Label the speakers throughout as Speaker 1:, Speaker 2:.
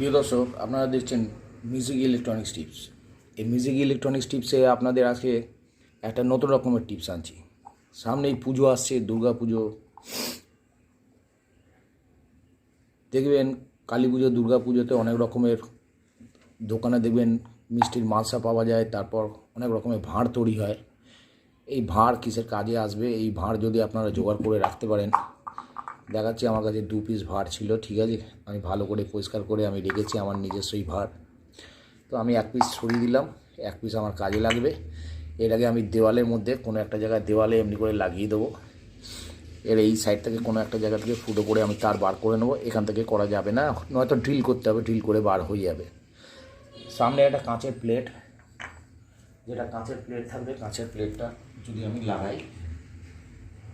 Speaker 1: প্রিয় দর্শক, আপনারা দেখছেন মিউজিক ইলেকট্রনিক্স টিপস। এই মিউজিক ইলেকট্রনিক্স টিপসে আপনাদের আজকে একটা নতুন রকমের টিপস আনছি। সামনেই পুজো আসছে, দুর্গা পুজো। দেখবেন কালী পুজো, দুর্গা পুজোতে অনেক রকমের দোকানে দেখবেন মিষ্টির মালসা পাওয়া যায়, তারপর অনেক রকমের ভাঁড় তৈরি হয়। এই ভাঁড় কিসের কাজে আসবে? এই ভাঁড় যদি আপনারা জোগাড় করে রাখতে পারেন, দেখাচ্ছি আমার কাছে 2 পিস ভাঁড় ছিল, ঠিক আছে, আমি ভালো করে পরিষ্কার করে আমি রেখেছি আমার নিজস্বই ভাঁড়। তো আমি 1 পিস ছড়িয়ে দিলাম, 1 পিস আমার কাজে লাগবে। এর আগে আমি দেওয়ালের মধ্যে কোনো একটা জায়গায় দেওয়ালে এমনি করে লাগিয়ে দেবো। এর এই সাইড থেকে কোনো একটা জায়গা থেকে ফুটো করে আমি তার বার করে নেবো। এখান থেকে করা যাবে না, নয়তো ড্রিল করতে হবে, ড্রিল করে বার হয়ে যাবে। সামনে একটা কাঁচের প্লেট, যেটা কাঁচের প্লেট থাকবে, কাঁচের প্লেটটা যদি আমি লাগাই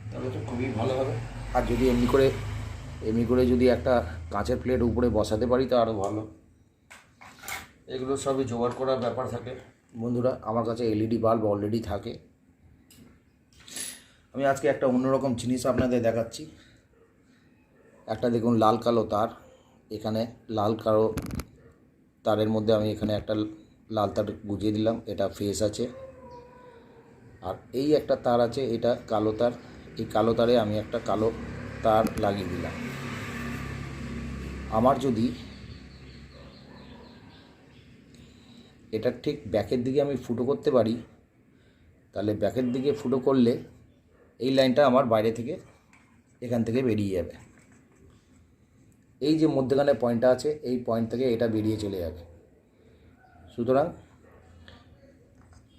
Speaker 1: তাহলে তো খুবই ভালো হবে। আর যদি এমনি করে যদি একটা কাঁচের প্লেট উপরে বসাতে পারি তো আরও ভালো। এগুলো সবই জোগাড় করার ব্যাপার থাকে বন্ধুরা। আমার কাছে এলইডি বাল্ব অলরেডি থাকে। আমি আজকে একটা অন্যরকম জিনিস আপনাদের দেখাচ্ছি। একটা দেখুন লাল কালো তার, এখানে লাল কালো তারের মধ্যে আমি এখানে একটা লাল তার গুজিয়ে দিলাম, এটা ফেস আছে। আর এই একটা তার আছে, এটা কালো তার। এই কালো তারে আমি একটা কালো তার লাগিয়ে দিলাম। আমার যদি এটা ঠিক ব্যাকের দিকে আমি ফুটো করতে পারি, তাহলে ব্যাকের দিকে ফুটো করলে এই লাইনটা আমার বাইরে থেকে এখান থেকে বেরিয়ে যাবে। এই যে মধ্যখানে পয়েন্টটা আছে, এই পয়েন্ট থেকে এটা বেরিয়ে চলে যাবে। সুতরাং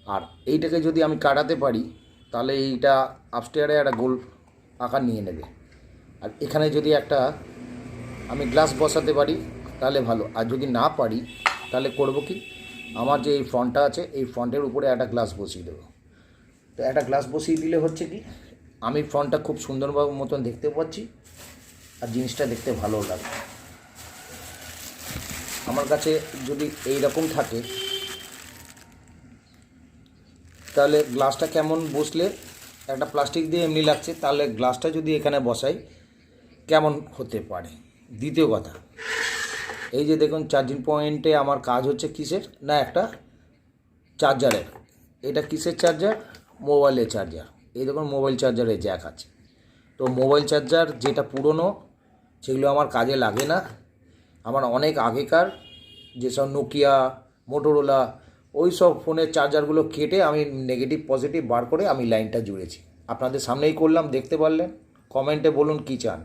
Speaker 1: আর এইটাকে যদি আমি কাটাতে পারি তাহলে এইটা আপস্টেয়ারে একটা গোল আকার নিয়ে নেবে। আর এখানে যদি একটা আমি গ্লাস বসাতে পারি তাহলে ভালো। আর যদি না পারি তাহলে করব কি, আমার যে এই ফ্রন্টটা আছে, এই ফ্রন্টের উপরে একটা গ্লাস বসিয়ে দেবো। তো একটা গ্লাস বসিয়ে দিলে হচ্ছে কি, আমি ফ্রন্টটা খুব সুন্দরভাবে মতন দেখতে পাচ্ছি আর জিনিসটা দেখতে ভালো লাগে। আমার কাছে যদি এই রকম থাকে তাহলে গ্লাসটা কেমন বসলে, একটা প্লাস্টিক দিয়ে এমনি লাগছে, তাহলে গ্লাসটা যদি এখানে বসাই কেমন হতে পারে। দ্বিতীয় কথা, এই যে দেখুন চার্জিং পয়েন্টে আমার কাজ হচ্ছে কিসের না, একটা চার্জারের। এটা কিসের চার্জার? মোবাইলের চার্জার। এই দেখুন মোবাইল চার্জারের জ্যাক আছে। তো মোবাইল চার্জার যেটা পুরনো, সেগুলো আমার কাজে লাগে না। আমার অনেক আগেকার যেসব নোকিয়া, মোটোরোলা, ওই সব ফোনের চার্জারগুলো কেটে আমি নেগেটিভ পজিটিভ বার করে আমি লাইনটা জুড়েছি। আপনাদের সামনেই করলাম, দেখতে পারলেন। কমেন্টে বলুন কী চান।